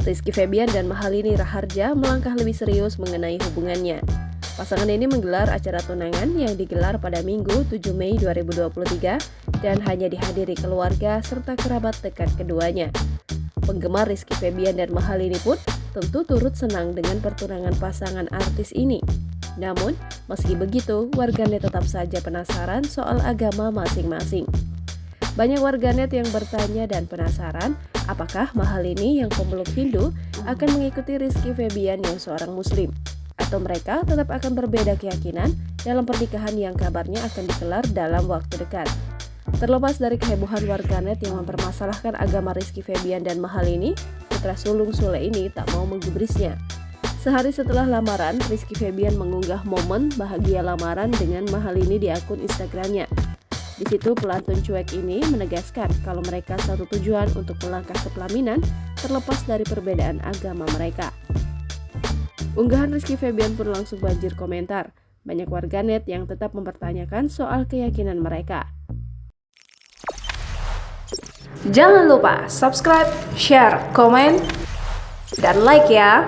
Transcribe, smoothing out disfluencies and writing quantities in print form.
Rizky Febian dan Mahalini Raharja melangkah lebih serius mengenai hubungannya. Pasangan ini menggelar acara tunangan yang digelar pada Minggu 7 Mei 2023 dan hanya dihadiri keluarga serta kerabat dekat keduanya. Penggemar Rizky Febian dan Mahalini pun tentu turut senang dengan pertunangan pasangan artis ini. Namun, meski begitu, warganet tetap saja penasaran soal agama masing-masing. Banyak warganet yang bertanya dan penasaran apakah Mahalini yang pemeluk Hindu akan mengikuti Rizky Febian yang seorang Muslim, atau mereka tetap akan berbeda keyakinan dalam pernikahan yang kabarnya akan digelar dalam waktu dekat. Terlepas dari kehebohan warganet yang mempermasalahkan agama Rizky Febian dan Mahalini, putra sulung Sule ini tak mau menggubrisnya. Sehari setelah lamaran, Rizky Febian mengunggah momen bahagia lamaran dengan Mahalini di akun Instagramnya. Di situ pelantun cuek ini menegaskan kalau mereka satu tujuan untuk melangkah ke pelaminan terlepas dari perbedaan agama mereka. Unggahan Rizky Febian pun langsung banjir komentar. Banyak warganet yang tetap mempertanyakan soal keyakinan mereka. Jangan lupa subscribe, share, komen, dan like ya!